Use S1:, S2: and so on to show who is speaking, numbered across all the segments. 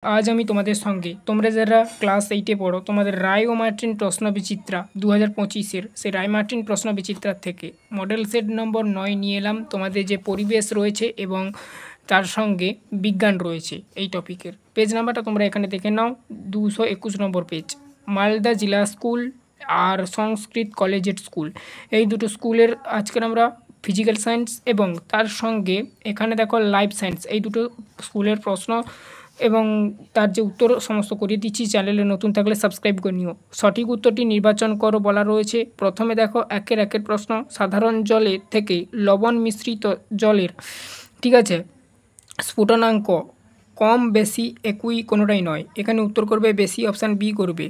S1: আজ আমি তোমাদের সঙ্গে তোমরা যারা ক্লাস 8-এ পড়ো তোমাদের রায় ও মার্টিন প্রশ্নবিচিত্রা 2025-এর সেই রায় মার্টিন প্রশ্নবিচিত্রার থেকে মডেল সেট নম্বর 9 নিয়ে এলাম। তোমাদের যে পরিবেশ রয়েছে এবং তার সঙ্গে বিজ্ঞান রয়েছে এই টপিকের পেজ নাম্বারটা তোমরা এখানে দেখে নাও। 221 নম্বর পেজ। মালদা জেলা স্কুল আর সংস্কৃত কলেজিয়েট স্কুল, এই দুটো স্কুলের আজকের আমরা ফিজিক্যাল সায়েন্স এবং তার সঙ্গে এখানে দেখো লাইফ সায়েন্স, এই দুটো স্কুলের প্রশ্ন এবং তার যে উত্তর সমস্ত করিয়ে দিচ্ছি। চ্যানেলে নতুন থাকলে সাবস্ক্রাইব করে নিও। সঠিক উত্তরটি নির্বাচন করো বলা রয়েছে। প্রথমে দেখো একের প্রশ্ন, সাধারণ জলে থেকে লবণ মিশ্রিত জলের, ঠিক আছে, স্ফুটনাঙ্ক কম বেশি একই কোনোটাই নয়, এখানে উত্তর করবে বেশি, অপশান বি করবে।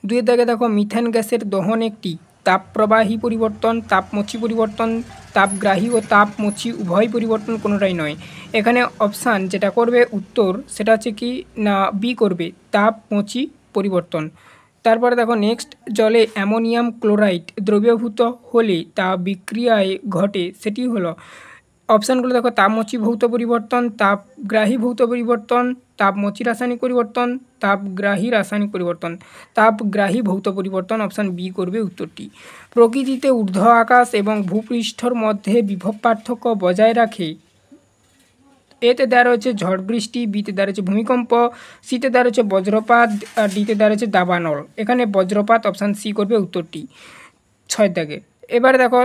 S1: দুইয়ের দাগে দেখো মিথেন গ্যাসের দহন একটি তাপপ্রবাহী পরিবর্তন, তাপমোচী পরিবর্তন, তাপগ্রাহী ও তাপমোচী উভয় পরিবর্তন কোনোটাই নয়, এখানে অপশান যেটা করবে উত্তর সেটা হচ্ছে কি না বি করবে, তাপমোচী পরিবর্তন। তারপরে দেখো নেক্সট, জলে অ্যামোনিয়াম ক্লোরাইড দ্রবীভূত হলে তা বিক্রিয়ায় ঘটে, সেটি হলো অপশানগুলো দেখো তাপমোচী ভৌত পরিবর্তন, তাপগ্রাহী ভৌত পরিবর্তন, তাপমোচী রাসায়নিক পরিবর্তন, তাপগ্রাহী রাসায়নিক পরিবর্তন, তাপগ্রাহী ভৌত পরিবর্তন, অপশান বি করবে উত্তরটি। প্রকৃতিতে ঊর্ধ্ব আকাশ এবং ভূপৃষ্ঠর মধ্যে বিভব পার্থক্য বজায় রাখে, এতে দেওয়া রয়েছে ঝড় বৃষ্টি, বিতে দেওয়া রয়েছে ভূমিকম্প, সিতে দেওয়া রয়েছে বজ্রপাত, আর ডিতে দেওয়া রয়েছে দাবানল, এখানে বজ্রপাত, অপশান সি করবে উত্তরটি 6 দাগে। এবারে দেখো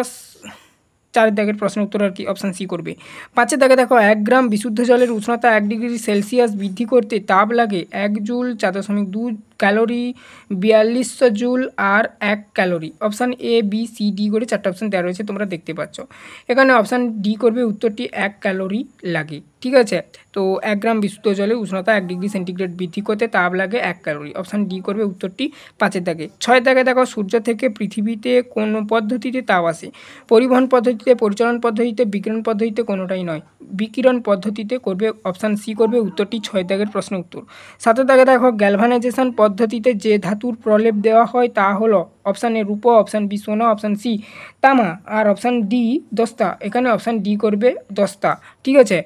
S1: 4 দাগের প্রশ্নের উত্তর আর কি, অপশান সি করবে। 5 দাগে দেখো 1 গ্রাম বিশুদ্ধ জলের উষ্ণতা 1 ডিগ্রি সেলসিয়াস বৃদ্ধি করতে তাপ লাগে 1 জুল, 4.2 ক্যালোরি, 4200 জুল আর 1 calorie, option A B C D করে 4টা অপশান দেওয়া রয়েছে তোমরা দেখতে পাচ্ছ। এখানে অপশান ডি করবে উত্তরটি, 1 ক্যালোরি লাগে, ঠিক আছে। তো 1 গ্রাম বিশুদ্ধ জলে উষ্ণতা 1 ডিগ্রি সেন্টিগ্রেড বৃদ্ধি করতে তাপ লাগে 1 ক্যালোরি, অপশান ডি করবে উত্তরটি 5 দাগে। 6 দাগে দেখো সূর্য থেকে পৃথিবীতে কোন পদ্ধতিতে তাপ আসে, পরিবহন পদ্ধতিতে, পরিচালন পদ্ধতিতে, বিকিরণ পদ্ধতিতে কোনোটাই নয়, বিকিরণ পদ্ধতিতে করবে, অপশান সি করবে উত্তরটি 6 দাগের প্রশ্ন উত্তর। 7 দাগে দেখো গ্যালভানাইজেশন পদ্ধতিতে যে ধাতুর প্রলেপ দেওয়া হয় তা হলো, অপশান এ রূপো, অপশান বি সোনা, অপশান সি তামা আর অপশান ডি দস্তা, এখানে অপশান ডি করবে দস্তা, ঠিক আছে।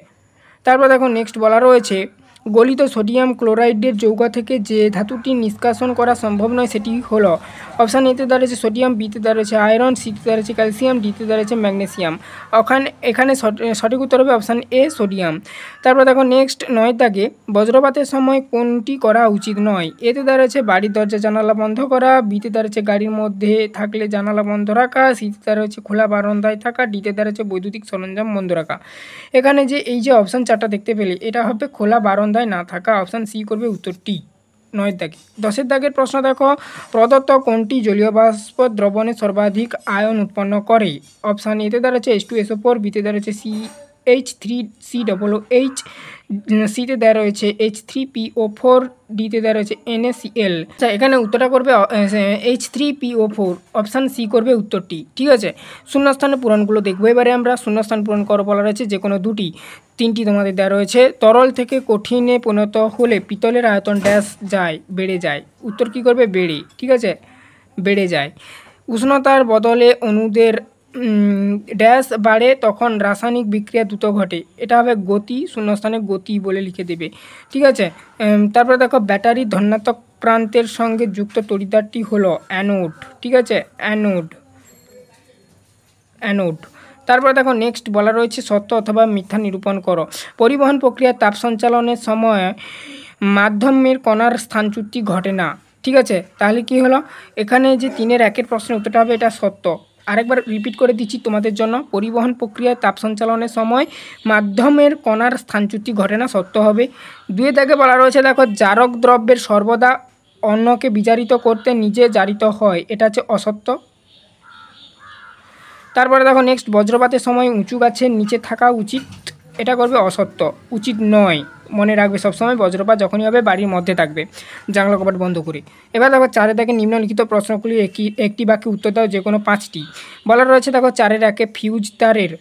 S1: তারপর দেখো নেক্সট বলা রয়েছে গলিত সোডিয়াম ক্লোরাইডের যৌগ থেকে যে ধাতুটি নিষ্কাশন করা সম্ভব নয় সেটি হলো, অপশান এতে দাঁড়িয়েছে সোডিয়াম, বিতে দাঁড়িয়েছে আয়রন, সিতে দাঁড়িয়েছে ক্যালসিয়াম, ডিতে দাঁড়িয়েছে ম্যাগনেসিয়াম, এখানে সঠিক উত্তর হবে অপশান এ সোডিয়াম। তারপর দেখো নেক্সট 9 দাগে বজ্রপাতের সময় কোনটি করা উচিত নয়, এতে দাঁড়িয়েছে বাড়ির দরজা জানালা বন্ধ করা, বিতে দাঁড়িয়েছে গাড়ির মধ্যে থাকলে জানালা বন্ধ রাখা, সিতে দাঁড়িয়েছে খোলা বারান্দায় থাকা, ডিতে দাঁড়িয়েছে বৈদ্যুতিক সরঞ্জাম বন্ধ রাখা, এখানে যে এই যে অপশান 4টা দেখতে পেলে এটা হবে খোলা বারান্দায় না থাকা, অপশান সি করবে উত্তরটি 9 দাগে। 10 দাগের প্রশ্ন দেখো প্রদত্ত কোনটি জলীয় বাষ্প দ্রবণে সর্বাধিক আয়ন উৎপন্ন করে, অপশান এতে দাঁড়াচ্ছে H2SO4, বিতে দাঁড়াচ্ছে CH3COOH, সিতে দেওয়া রয়েছে H3PO4, ডিতে দেওয়া রয়েছে NaCl, আচ্ছা এখানে উত্তরটা করবে H3PO4, অপশান সি করবে উত্তরটি, ঠিক আছে। শূন্যস্থানের পূরণগুলো দেখবো এবারে আমরা। শূন্যস্থান পূরণ করো বলা রয়েছে যে কোনো দুটি, 3টি তোমাদের দেওয়া রয়েছে। তরল থেকে কঠিনে পরিণত হলে পিতলের আয়তন ড্যাশ যায়, বেড়ে যায়, উত্তর কী করবে বেড়ে, ঠিক আছে, বেড়ে যায়। উষ্ণতার বদলে অণুদের ড্যাশ বাড়ে তখন রাসায়নিক বিক্রিয়া দ্রুত ঘটে, এটা হবে গতি, শূন্যস্থানে গতি বলে লিখে দেবে, ঠিক আছে। তারপরে দেখো ব্যাটারির ধনাত্মক প্রান্তের সঙ্গে যুক্ত তড়িৎদ্বারটি হলো অ্যানোড, ঠিক আছে, অ্যানোড। তারপরে দেখো নেক্সট বলা রয়েছে সত্য অথবা মিথ্যা নিরূপণ করো। পরিবহন প্রক্রিয়ার তাপ সঞ্চালনের সময় মাধ্যমের কণার স্থানচ্যুতি ঘটে না, ঠিক আছে, তাহলে কি হলো, এখানে যে 3-1 প্রশ্নের উত্তরটা হবে এটা সত্য। আরেকবার রিপিট করে দিচ্ছি তোমাদের জন্য, পরিবহন প্রক্রিয়ায় তাপ সঞ্চালনের সময় মাধ্যমের কণার স্থানচ্যুতি ঘটে না, সত্য হবে। 2 দাগে বলা রয়েছে দেখো জারক দ্রব্যের সর্বদা অন্যকে বিজারিত করতে নিজে জারিত হয়, এটা হচ্ছে অসত্য। তারপরে দেখো নেক্সট বজ্রপাতের সময় উঁচু গাছের নিচে থাকা উচিত, এটা করবে অসত্য, উচিত নয়, মনে রাখবে সবসময় বজ্রপাত যখনই হবে বাড়ির মধ্যে থাকবে জানলা কপাট বন্ধ করে। এবার দেখো 4 দাগে নিম্নলিখিত প্রশ্নগুলি একটি বাক্যে উত্তর দাও যে কোনো 5টি। বলা রয়েছে দেখো 4-1 ফিউজ তারের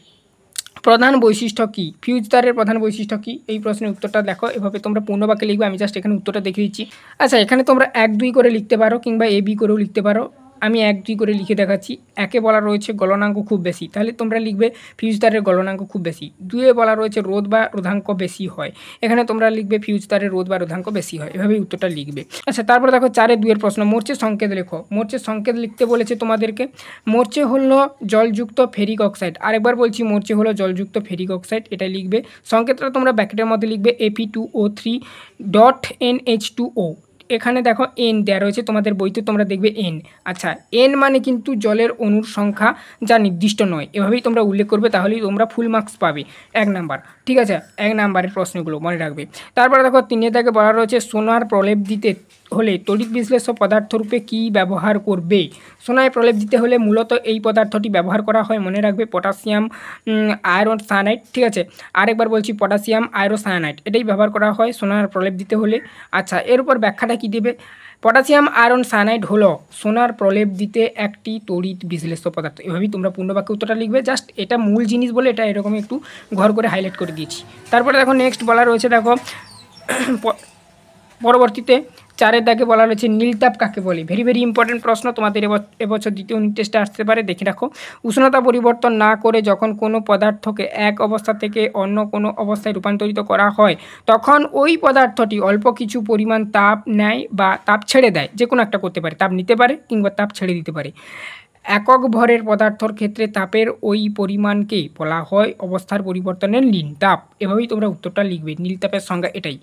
S1: প্রধান বৈশিষ্ট্য কী, ফিউজ তারের প্রধান বৈশিষ্ট্য কী, এই প্রশ্নের উত্তরটা দেখো, এভাবে তোমরা পূর্ণ বাক্যে লিখবে, আমি জাস্ট এখানে উত্তরটা দেখে দিচ্ছি। আচ্ছা এখানে তোমরা 1-2 করে লিখতে পারো কিংবা A B করেও লিখতে পারো, আমি একটি করে লিখে দেখাচ্ছি। একে বলা রয়েছে গলনাঙ্ক খুব বেশি, তাহলে তোমরা লিখবে ফিউজ তারের গলনাঙ্ক খুব বেশি। দুয়ে বলা রয়েছে রোধ বা রোধাঙ্ক বেশি হয়, এখানে তোমরা লিখবে ফিউজ তারের রোধ বা রোধাঙ্ক বেশি হয়, এভাবেই উত্তরটা লিখবে। আচ্ছা, তারপরে দেখো 4-এর 2-এর প্রশ্ন, মোর্চের সংকেত লেখো। মোর্চের সংকেত লিখতে বলেছে তোমাদেরকে। মোর্চে হলো জলযুক্ত ফেরিক অক্সাইড, আরেকবার বলছি মোর্চে হলো জলযুক্ত ফেরিক অক্সাইড, এটাই লিখবে। সংকেতটা তোমরা ব্র্যাকেটের মধ্যে লিখবে Fe2O3.NH2O। এখানে দেখো এন দেওয়া রয়েছে, তোমাদের বইতে তোমরা দেখবে এন। আচ্ছা, এন মানে কিন্তু জলের অণুর সংখ্যা, যা নির্দিষ্ট নয়, এভাবেই তোমরা উল্লেখ করবে, তাহলেই তোমরা ফুল মার্কস পাবে 1 নাম্বার। ঠিক আছে, 1 নাম্বারের প্রশ্নগুলো মনে রাখবে। তারপরে দেখো 3 থেকে বলা রয়েছে সোনার প্রলেপ দিতে হলে তড়িৎ বিশ্লেষ্য পদার্থরূপে কী ব্যবহার করবে। সোনায় প্রলেপ দিতে হলে মূলত এই পদার্থটি ব্যবহার করা হয়, মনে রাখবে পটাশিয়াম আয়রন সায়ানাইড। ঠিক আছে, আরেকবার বলছি পটাশিয়াম আয়রোসায়ানাইড, এটাই ব্যবহার করা হয় সোনার প্রলেপ দিতে হলে। আচ্ছা, এর উপর ব্যাখ্যাটা কী দেবে? পটাশিয়াম আয়রন সায়ানাইড হলো সোনার প্রলেপ দিতে একটি তড়িৎ বিশ্লেষ্য পদার্থ, এভাবেই তোমরা পূর্ণবাক্যে উত্তরটা লিখবে। জাস্ট এটা মূল জিনিস বলে এটা এরকম একটু ঘর করে হাইলাইট করে দিয়েছি। তারপরে দেখো নেক্সট বলা রয়েছে, দেখো পরবর্তীতে 4-এর দাগে বলা রয়েছে নীলতাপ কাকে বলে। ভেরি ভেরি ইম্পর্টেন্ট প্রশ্ন, তোমাদের এবছর দ্বিতীয় ইউনিট টেস্টে আসতে পারে, দেখে রাখো। উষ্ণতা পরিবর্তন না করে যখন কোনো পদার্থকে এক অবস্থা থেকে অন্য কোনো অবস্থায় রূপান্তরিত করা হয়, তখন ওই পদার্থটি অল্প কিছু পরিমাণ তাপ নেয় বা তাপ ছেড়ে দেয়, যে কোনো একটা করতে পারে, তাপ নিতে পারে কিংবা তাপ ছেড়ে দিতে পারে। একক ভরের পদার্থর ক্ষেত্রে তাপের ওই পরিমাণকে বলা হয় অবস্থার পরিবর্তনের নীলতাপ, এভাবেই তোমরা উত্তরটা লিখবে। নীলতাপের সংজ্ঞা এটাই।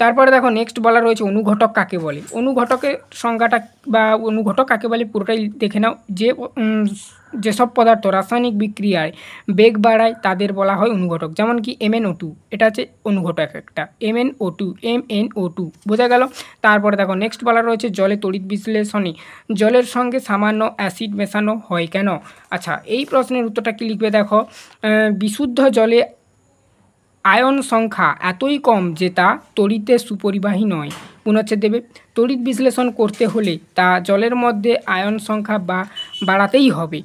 S1: তারপরে দেখো নেক্সট বলা রয়েছে অনুঘটক কাকে বলে। অনুঘটকের সংজ্ঞাটা বা অনুঘটক কাকে বলে পুরোটাই দেখে নাও। যেসব পদার্থ রাসায়নিক বিক্রিয়ায় বেগ বাড়ায় তাদের বলা হয় অনুঘটক, যেমন কি MnO2, এটা হচ্ছে অনুঘটক একটা, MnO2 বোঝা গেল। তারপরে দেখো নেক্সট বলা রয়েছে জলে তড়িৎ বিশ্লেষণে জলের সঙ্গে সামান্য অ্যাসিড মেশানো হয় কেন। আচ্ছা, এই প্রশ্নের উত্তরটা কি লিখবে? দেখো, বিশুদ্ধ জলে আয়ন সংখ্যা এতই কম যে তা তড়িতে সুপরিবাহী নয়। পুনচ্ছেদ দেবে, তড়িৎ বিশ্লেষণ করতে হলে তা জলের মধ্যে আয়ন সংখ্যা বাড়াতেই হবে।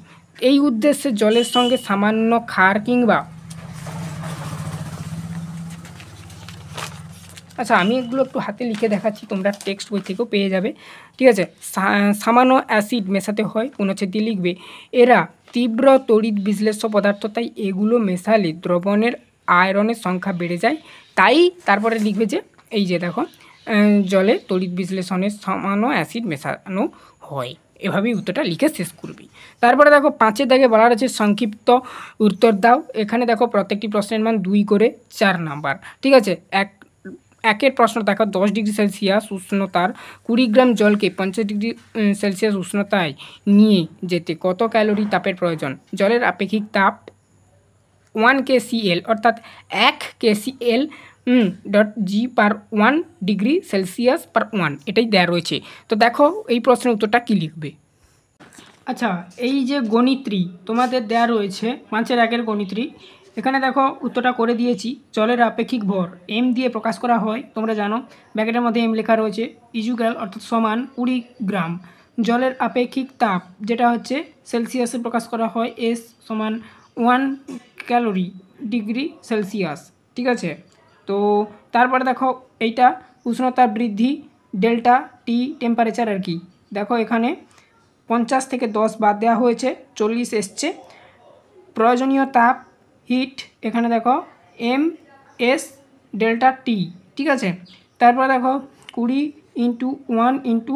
S1: এই উদ্দেশ্যে জলের সঙ্গে সামান্য ক্ষার কিংবা আচ্ছা, আমি এগুলো একটু হাতে লিখে দেখাচ্ছি, তোমরা টেক্সট বই থেকেও পেয়ে যাবে। ঠিক আছে, সামান্য অ্যাসিড মেশাতে হয়, পুনচ্ছেদ দিয়ে লিখবে এরা তীব্র তড়িৎ বিশ্লেষ্য পদার্থ, তাই এগুলো মেশালে দ্রবণের আয়রনের সংখ্যা বেড়ে যায়। তাই তারপরে লিখবে যে এই যে দেখো, জলে তড়িৎ বিশ্লেষণের সামান্য অ্যাসিড মেশানো হয়, এভাবেই উত্তরটা লিখে শেষ করবি। তারপরে দেখো 5-এর দাগে বলা রয়েছে সংক্ষিপ্ত উত্তর দাও। এখানে দেখো প্রত্যেকটি প্রশ্নের মান 2 করে 4 নাম্বার। ঠিক আছে, একের প্রশ্ন দেখো 10 ডিগ্রি সেলসিয়াস উষ্ণতার 20 গ্রাম জলকে 50 ডিগ্রি সেলসিয়াস উষ্ণতায় নিয়ে যেতে কত ক্যালোরি তাপের প্রয়োজন। জলের আপেক্ষিক তাপ 1 kCl অর্থাৎ 1 kCl (g/1 ডিগ্রি সেলসিয়াস পার 1), এটাই দেওয়া রয়েছে। তো দেখো এই প্রশ্নের উত্তরটা কী লিখবে। আচ্ছা, এই যে গণিত্রী তোমাদের দেওয়া রয়েছে 5-এর 1-এর গণিত্রী, এখানে দেখো উত্তরটা করে দিয়েছি। জলের আপেক্ষিক ভর এম দিয়ে প্রকাশ করা হয়, তোমরা জানো, ব্র্যাকেটের মধ্যে এম লেখা রয়েছে, ইজুক্যাল অর্থাৎ সমান 20 গ্রাম। জলের আপেক্ষিক তাপ যেটা হচ্ছে সেলসিয়াসে প্রকাশ করা হয়, এস সমান 1 ক্যালোরি ডিগ্রি সেলসিয়াস। ঠিক আছে, তো তারপরে দেখো এইটা উষ্ণতা বৃদ্ধি ডেল্টা টি টেম্পারেচার আর কি। দেখো এখানে 50 থেকে 10 বাদ দেওয়া হয়েছে, 40 এসছে। প্রয়োজনীয় তাপ হিট এখানে দেখো MS ডেল্টা টি। ঠিক আছে, তারপরে দেখো 20 × 1 ×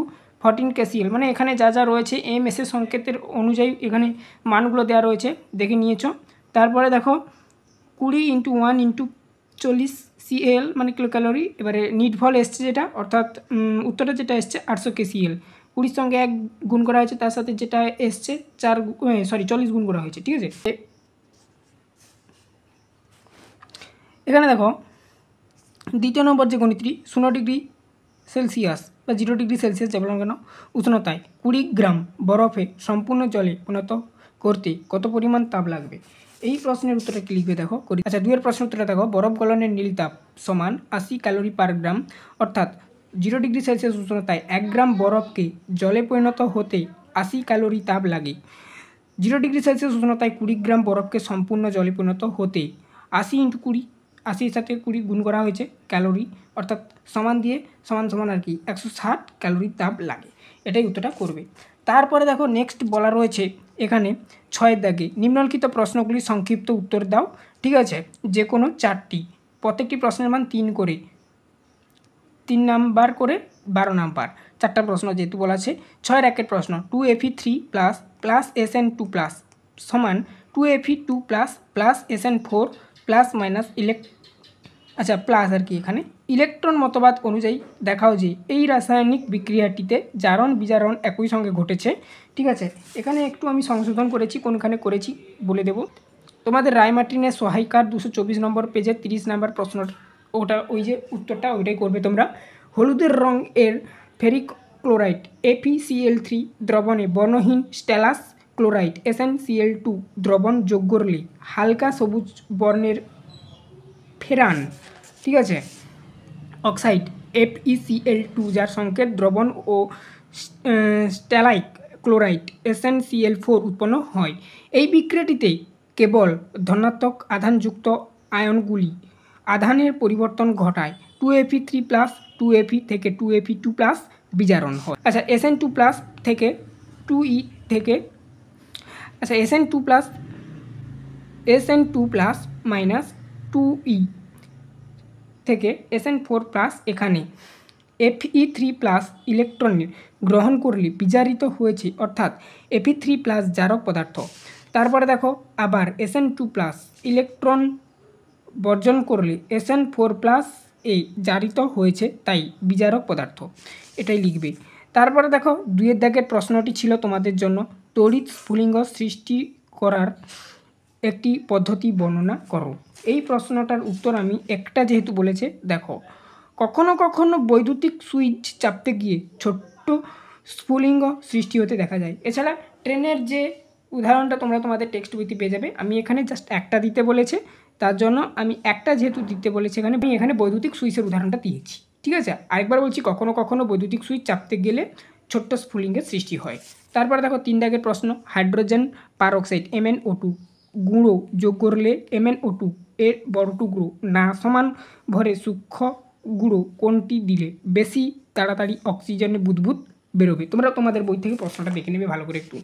S1: 14 kCl, মানে এখানে যা যা রয়েছে MS এর সংকেতের অনুযায়ী এখানে মানগুলো দেওয়া রয়েছে, দেখে নিয়েছো। তারপরে দেখো 20 × 1 × 40 CL মানে কিলো ক্যালোরি। এবারে নিটভল এসছে যেটা, অর্থাৎ উত্তরটা যেটা এসছে 800 kCl, 20 সঙ্গে 1 গুণ করা হয়েছে, তার সাথে যেটা এসছে 40 গুণ করা হয়েছে। ঠিক আছে, এখানে দেখো দ্বিতীয় নম্বর যে গণিতটি 0 ডিগ্রি সেলসিয়াস বা 0 ডিগ্রি সেলসিয়াস যা বললাম কেন উষ্ণতায় 20 গ্রাম বরফে সম্পূর্ণ জলে পরিণত করতে কত পরিমাণ তাপ লাগবে। এই প্রশ্নের উত্তরটা কি লিখবে দেখো করি। আচ্ছা, 2-এর প্রশ্নের উত্তরটা দেখো, বরফ গলনের নীল তাপ সমান 80 ক্যালোরি পার গ্রাম, অর্থাৎ 0 ডিগ্রি সেলসিয়াস উষ্ণতায় 1 গ্রাম বরফকে জলে পরিণত হতে 80 ক্যালোরি তাপ লাগে। 0 ডিগ্রি সেলসিয়াস উষ্ণতায় 20 গ্রাম বরফকে সম্পূর্ণ জলে পরিণত হতে 80 × 20, 80-র সাথে 20 গুণ করা হয়েছে ক্যালোরি, অর্থাৎ সমান দিয়ে সমান সমান আর কি 160 ক্যালোরি তাপ লাগে। এটাই উত্তরটা করবে। তারপরে দেখো নেক্সট বলা রয়েছে এখানে 6 দাগে নিম্নলিখিত প্রশ্নগুলি সংক্ষিপ্ত উত্তর দাও। ঠিক আছে, যে কোনো 4টি, প্রত্যেকটি প্রশ্নের মান 3 করে, 3 নাম্বার করে 12 নাম্বার, 4টা প্রশ্ন যেহেতু বলা আছে। 6 প্রশ্ন 2fe3 plus plus SN2 plus সমান 2fe2 plus plus SN4 plus minus আচ্ছা প্লাস আর কি, এখানে ইলেকট্রন মতবাদ অনুযায়ী দেখাও যে এই রাসায়নিক বিক্রিয়াটিতে জারণ বিজারণ একই সঙ্গে ঘটেছে। ঠিক আছে, এখানে একটু আমি সংশোধন করেছি, কোনখানে করেছি বলে দেব। তোমাদের রায়মার্টিনের সহায়িকার 224 নম্বর পেজের 30 নম্বর প্রশ্ন, ওটা ওই যে উত্তরটা ওইটাই করবে তোমরা। হলুদের রং এর ফেরিক ক্লোরাইড FeCl3 দ্রবণে বর্ণহীন স্টেলাস ক্লোরাইড SnCl2 দ্রবণ যোগ করলে হালকা সবুজ বর্ণের ফেরান, ঠিক আছে, অক্সাইড FeCl2 যার সংকেত দ্রবণ ও স্টেলাইক ক্লোরাইড SnCl4 উৎপন্ন হয়। এই বিক্রিয়াটিতে কেবল ধনাত্মক আধানযুক্ত আয়নগুলি আধানের পরিবর্তন ঘটায়। 2fe3 প্লাস 2fe থেকে 2fe2 প্লাস বিজারণ হয়। আচ্ছা SN2 প্লাস থেকে 2e থেকে আচ্ছা SN2 প্লাস মাইনাস 2e থেকে SN4 প্লাস এখানে Fe3 প্লাস ইলেকট্রন গ্রহণ করলে বিজারিত হয়েছে, অর্থাৎ Fe3 প্লাস জারক পদার্থ। তারপরে দেখো আবার SN2 প্লাস ইলেকট্রন বর্জন করলে SN4 প্লাস জারিত হয়েছে, তাই বিজারক পদার্থ, এটাই লিখবে। তারপরে দেখো 2 দাগের প্রশ্নটি ছিল তোমাদের জন্য, তড়িৎ স্ফুলিঙ্গ সৃষ্টি করার একটি পদ্ধতি বর্ণনা করো। এই প্রশ্নটার উত্তর আমি একটা যেহেতু বলেছে, দেখো কখনো কখনো বৈদ্যুতিক সুইচ চাপতে গিয়ে ছোট্ট স্ফুলিঙ্গ সৃষ্টি হতে দেখা যায়। এছাড়া ট্রেনের যে উদাহরণটা তোমরা তোমাদের টেক্সট বইতে পেয়ে যাবে, আমি এখানে জাস্ট একটা দিতে বলেছে, তার জন্য আমি একটা যেহেতু দিতে বলেছি এখানে, আমি এখানে বৈদ্যুতিক সুইচের উদাহরণটা দিয়েছি। ঠিক আছে, আরেকবার বলছি, কখনো কখনো বৈদ্যুতিক সুইচ চাপতে গেলে ছোট্ট স্ফুলিঙ্গের সৃষ্টি হয়। তারপরে দেখো 3 দাগের প্রশ্ন, হাইড্রোজেন পারঅক্সাইড MnO2 গুঁড়ো যোগ করলে MnO2 এর বড় টুকরো না সমান ভরে সূক্ষ্ম গুঁড়ো কোনটি দিলে বেশি তাড়াতাড়ি অক্সিজেনের বুদবুদ বেরোবে? তোমরা তোমাদের বই থেকে প্রশ্নটা দেখে নেবে ভালো করে, একটু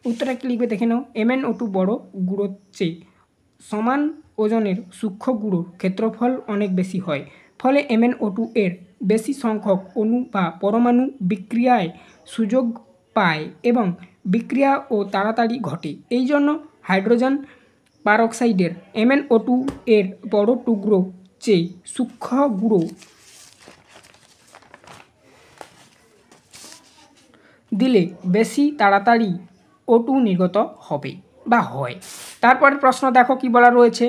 S1: উত্তরটা কি লিখবে দেখে নাও। MnO2 বড় গুঁড়োর চেয়ে সমান ওজনের সূক্ষ্ম গুঁড়োর ক্ষেত্রফল অনেক বেশি হয়, ফলে MnO2 এর বেশি সংখ্যক অণু বা পরমাণু বিক্রিয়ায় সুযোগ পায় এবং বিক্রিয়া ও তাড়াতাড়ি ঘটে। এই জন্য হাইড্রোজেন পারঅক্সাইডের MnO2 এর বড় টুকরো চেয়ে সূক্ষ্ম গুঁড়ো দিলে বেশি তাড়াতাড়ি O2 নির্গত হবে বা হয়। তারপরের প্রশ্ন দেখো কি বলা রয়েছে,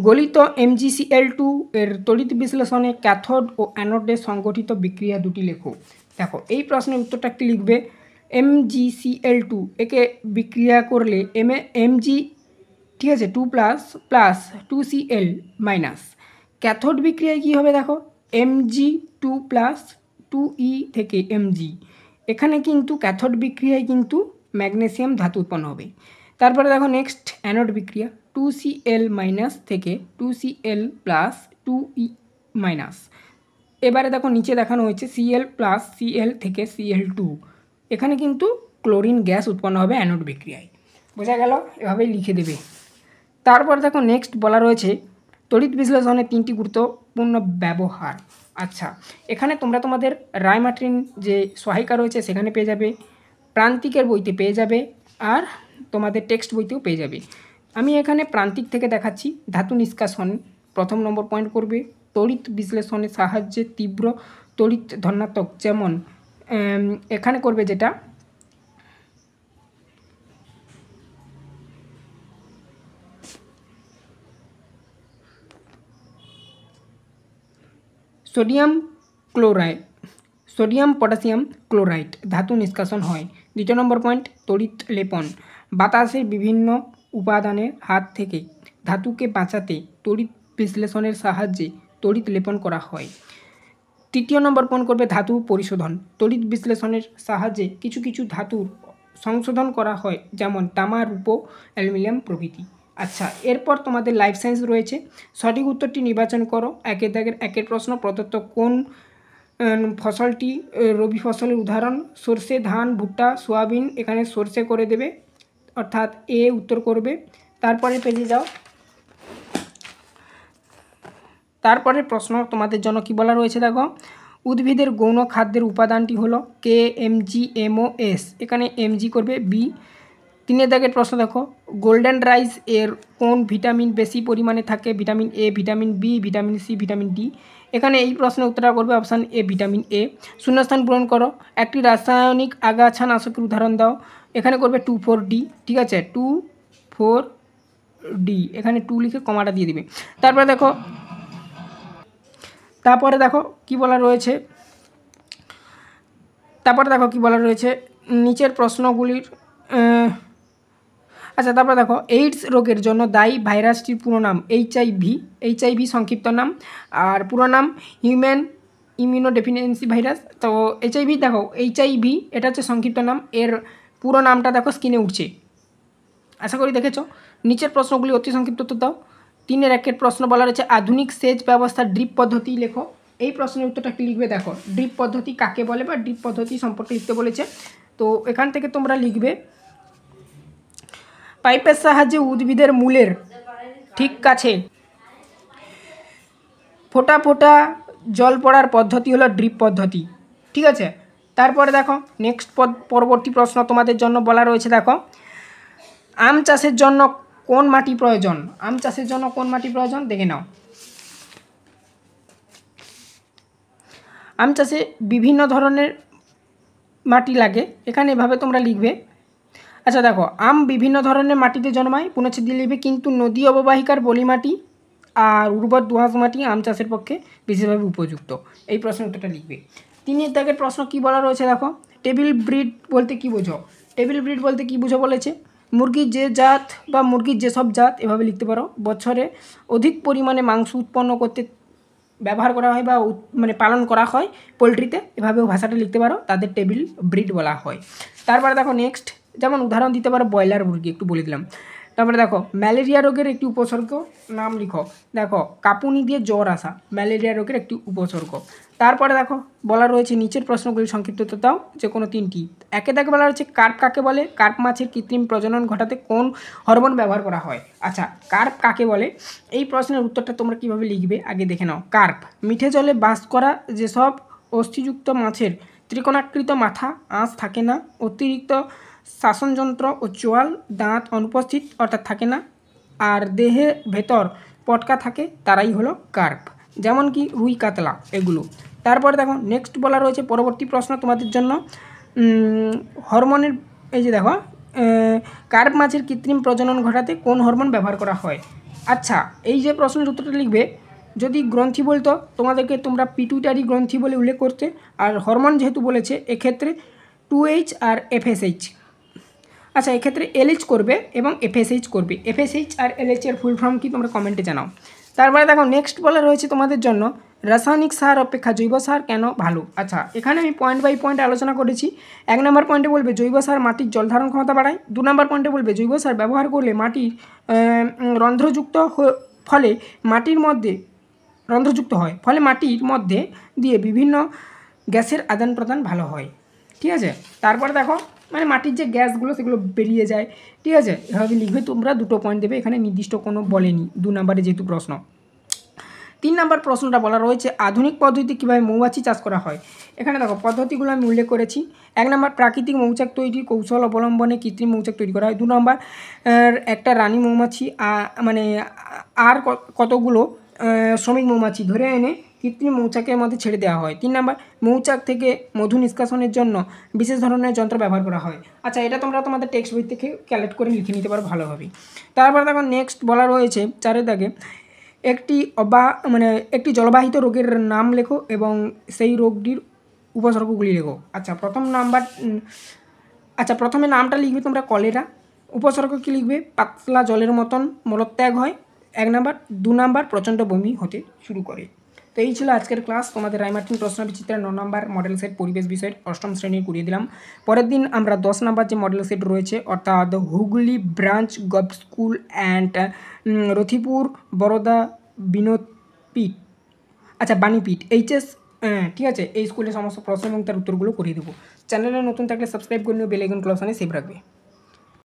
S1: গলিত MgCl2 এর তড়িৎ বিশ্লেষণে ক্যাথোড ও অ্যানোডে সংগঠিত বিক্রিয়া দুটি লেখো। দেখো এই প্রশ্নের উত্তরটা কি লিখবে, MgCl2 একে বিক্রিয়া করলে Mg, ঠিক আছে, 2 plus plus 2Cl minus, cathode বিক্রিয়ায় কী হবে দেখো, Mg2 প্লাস 2E থেকে Mg, এখানে কিন্তু ক্যাথোড বিক্রিয়ায় কিন্তু ম্যাগনেসিয়াম ধাতু উৎপন্ন হবে। তারপরে দেখো নেক্সট অ্যানোড বিক্রিয়া, 2Cl মাইনাস থেকে 2Cl প্লাস 2E মাইনাস। এবারে দেখো নিচে দেখানো হয়েছে Cl প্লাস Cl থেকে Cl2, এখানে কিন্তু ক্লোরিন গ্যাস উৎপন্ন হবে অ্যানোড বিক্রিয়ায়। বোঝা গেল, এভাবেই লিখে দেবে। তারপর দেখো নেক্সট বলা রয়েছে তড়িৎ বিশ্লেষণের 3টি গুরুত্বপূর্ণ ব্যবহার। আচ্ছা এখানে তোমরা তোমাদের রায়মার্টিন যে সহায়িকা রয়েছে সেখানে পেয়ে যাবে, প্রান্তিকের বইতে পেয়ে যাবে, আর তোমাদের টেক্সট বইতেও পেয়ে যাবে। আমি এখানে প্রান্তিক থেকে দেখাচ্ছি। ধাতু নিষ্কাশন 1 নম্বর পয়েন্ট করবে, তড়িৎ বিশ্লেষণের সাহায্যে তীব্র তড়িৎ ধনাত্মক, যেমন এখানে করবে যেটা sodium chloride, sodium potassium chloride ধাতু নিষ্কাশন হয়। 2 নম্বর পয়েন্ট, তড়িৎ লেপন, বাতাসের বিভিন্ন উপাদানের হাত থেকে ধাতুকে বাঁচাতে তড়িৎ বিশ্লেষণের সাহায্যে তড়িৎ লেপন করা হয়। 3 নম্বর পয়েন্ট করবে ধাতু পরিশোধন, তড়িৎ বিশ্লেষণের সাহায্যে কিছু কিছু ধাতুর সংশোধন করা হয়, যেমন তামা, রূপো, অ্যালুমিনিয়াম প্রভৃতি। আচ্ছা এরপর তোমাদের লাইফ সায়েন্স রয়েছে, সঠিক উত্তরটি নির্বাচন করো। 1 দাগের 1 প্রশ্ন, প্রদত্ত কোন ফসলটি রবি ফসলের উদাহরণ সর্ষে, ধান, ভুট্টা, সোয়াবিন, এখানে সর্ষে করে দেবে, অর্থাৎ এ উত্তর করবে। তারপরে পেজে যাও। তারপরে প্রশ্ন তোমাদের জন্য কি বলা রয়েছে দেখো, উদ্ভিদের গৌণ খাদ্যের উপাদানটি হলো KMGMOS, এখানে এমজি করবে বি। 3 দাগের প্রশ্ন দেখো, গোল্ডেন রাইস এর কোন ভিটামিন বেশি পরিমাণে থাকে? Vitamin A, vitamin B, vitamin C, vitamin D. এখানে এই প্রশ্নের উত্তরটা করবে অপশান এ, ভিটামিন এ। শূন্যস্থান পূরণ করো। একটি রাসায়নিক আগাছা নাশকের উদাহরণ দাও। এখানে করবে 2,4-D, ঠিক আছে, 2,4-D, এখানে 2 লিখে কমাটা দিয়ে দিবে। তারপরে দেখো কি বলা রয়েছে, নিচের প্রশ্নগুলির আচ্ছা, তারপরে দেখো, এইডস রোগের জন্য দায়ী ভাইরাসটির পুরো নাম এইচআইভি সংক্ষিপ্ত নাম, আর পুরো নাম হিউম্যান ইমিউনোডেফিসিয়েন্সি ভাইরাস। তো এইচআইভি এটা হচ্ছে সংক্ষিপ্ত নাম, এর পুরো নামটা দেখো স্ক্রিনে উঠছে, আশা করি দেখেছো। নিচের প্রশ্নগুলি অতি সংক্ষিপ্ত তো দাও। 3-1 প্রশ্ন বলা রয়েছে, আধুনিক সেচ ব্যবস্থা ড্রিপ পদ্ধতি লেখো। এই প্রশ্নের উত্তরটা কি লিখবে দেখো, ড্রিপ পদ্ধতি কাকে বলে বা ড্রিপ পদ্ধতি সম্পর্কে লিখতে বলেছে। তো এখান থেকে তোমরা লিখবে, পাইপের সাহায্যে উদ্ভিদের মূলের ঠিক কাছে ফোঁটা ফোঁটা জল পড়ার পদ্ধতি হলো ড্রিপ পদ্ধতি, ঠিক আছে। তারপরে দেখো নেক্সট পরবর্তী প্রশ্ন তোমাদের জন্য বলা রয়েছে দেখো, আম চাষের জন্য কোন মাটি প্রয়োজন? দেখে নাও। আম চাষে বিভিন্ন ধরনের মাটি লাগে, এখানে এভাবে তোমরা লিখবে। আচ্ছা দেখো, আম বিভিন্ন ধরনের মাটিতে জন্মায়, পুনচ্ছেদ লিখবে, কিন্তু নদী অববাহিকার পলি মাটি আর উর্বর দোআঁশ মাটি আম চাষের পক্ষে বিশেষভাবে উপযুক্ত। এই প্রশ্নের উত্তরটা লিখবে। 3 দাগের প্রশ্ন কি বলা রয়েছে দেখো, টেবিল ব্রিড বলতে কি বুঝো বলেছে, মুরগির যে জাত বা মুরগির যেসব জাত, এভাবে লিখতে পারো। বছরে অধিক পরিমাণে মাংস উৎপন্ন করতে ব্যবহার করা হয় বা পালন করা হয় পোলট্রিতে, এভাবেও ভাষাটা লিখতে পারো, তাদের টেবিল ব্রিড বলা হয়। তারপরে দেখো নেক্সট, যেমন উদাহরণ দিতে পারো ব্রয়লার মুরগি, একটু বলে দিলাম। তারপরে দেখো, ম্যালেরিয়া রোগের একটি উপসর্গ নাম লিখো। দেখো, কাঁপুনি দিয়ে জ্বর আসা ম্যালেরিয়া রোগের একটি উপসর্গ। তারপরে দেখো বলা রয়েছে, নিচের প্রশ্নগুলির সংক্ষিপ্ততা দাও, যে কোনো 3টি। 1 দাগে বলা রয়েছে, কার্প কাকে বলে? কার্প মাছের কৃত্রিম প্রজনন ঘটাতে কোন হরমোন ব্যবহার করা হয়? আচ্ছা, কার্প কাকে বলে? এই প্রশ্নের উত্তরটা তোমরা কীভাবে লিখবে আগে দেখে নাও। কার্প মিঠে জলে বাস করা যেসব অস্থিযুক্ত মাছের ত্রিকোণাকৃত মাথা, আঁশ থাকে না, অতিরিক্ত শাসনযন্ত্র ও চোয়াল, দাঁত অনুপস্থিত অর্থাৎ থাকে না, আর দেহের ভেতর পটকা থাকে, তারাই হলো কার্প, যেমন কি রুই, কাতলা, এগুলো। তারপরে দেখো নেক্সট বলা রয়েছে, পরবর্তী প্রশ্ন তোমাদের জন্য, হরমোনের, এই যে দেখো, কার্প মাছের কৃত্রিম প্রজনন ঘটাতে কোন হরমোন ব্যবহার করা হয়? আচ্ছা, এই যে প্রশ্নের উত্তরটা লিখবে, যদি গ্রন্থি বলতো তোমরা পিটুইটারি গ্রন্থি বলে উল্লেখ করতে, আর হরমোন যেহেতু বলেছে এক্ষেত্রে 2H আর FSH। আচ্ছা, এক্ষেত্রে LH করবে এবং FSH করবে। FSH আর LH এর ফুল ফর্ম কি তোমরা কমেন্টে জানাও। তারপরে দেখো নেক্সট বলা রয়েছে তোমাদের জন্য, রাসায়নিক সার অপেক্ষা জৈব সার কেন ভালো? আচ্ছা, এখানে আমি পয়েন্ট বাই পয়েন্ট আলোচনা করেছি। 1 নম্বর পয়েন্টে বলবে জৈব সার মাটির জল ধারণ ক্ষমতা বাড়ায়। 2 নম্বর পয়েন্টে বলবে জৈব সার ব্যবহার করলে মাটির রন্ধ্রযুক্ত হয়, ফলে মাটির মধ্যে দিয়ে বিভিন্ন গ্যাসের আদান প্রদান ভালো হয়, ঠিক আছে। তারপরে দেখো, মাটির যে গ্যাসগুলো সেগুলো বেরিয়ে যায়, ঠিক আছে, এভাবে লিখবে তোমরা। 2টো পয়েন্ট দেবে, এখানে নির্দিষ্ট কোনো বলেনি 2 নম্বরে যেহেতু প্রশ্ন। 3 নম্বর প্রশ্নটা বলা রয়েছে, আধুনিক পদ্ধতিতে কীভাবে মৌমাছি চাষ করা হয়? এখানে দেখো পদ্ধতিগুলো আমি উল্লেখ করেছি। 1 নম্বর, প্রাকৃতিক মৌচাক তৈরির কৌশল অবলম্বনে কৃত্রিম মৌচাক তৈরি করা হয়। 2 নম্বর, একটা রানী মৌমাছি আর কতগুলো শ্রমিক মৌমাছি ধরে এনে কৃত্রিম মৌচাকের মধ্যে ছেড়ে দেওয়া হয়। 3 নম্বর, মৌচাক থেকে মধু নিষ্কাশনের জন্য বিশেষ ধরনের যন্ত্র ব্যবহার করা হয়। আচ্ছা, এটা তোমরা তোমাদের টেক্সট বই থেকে কালেক্ট করে লিখে নিতে পারো ভালোভাবে। তারপরে দেখো নেক্সট বলা রয়েছে 4 দাগে, একটি জলবাহিত রোগের নাম লেখো এবং সেই রোগটির উপসর্গগুলি লেখো। আচ্ছা, প্রথমে নামটা লিখবে তোমরা কলেরা। উপসর্গ কী লিখবে? পাতলা জলের মতন মলত্যাগ হয় 1 নম্বর। 2 নম্বর, প্রচণ্ড বমি হতে শুরু করে। তো এই ছিল আজকের ক্লাস। তোমাদের রায়মার্টিন প্রশ্নবিচিত্রার 9 নম্বর মডেল সেট পরিবেশ বিষয়ের 8ম শ্রেণীর করিয়ে দিলাম। পরের দিন আমরা 10 নম্বর যে মডেল সেট রয়েছে, অর্থাৎ Hooghly branch govt school and Rathipur Baroda Banipith HS ঠিক আছে, এই স্কুলের সমস্ত প্রশ্ন এবং তার উত্তরগুলো করিয়ে দেবো। চ্যানেলে নতুন থাকলে সাবস্ক্রাইব করে নিও, বেল আইকন অপশনে সেভ রাখবে।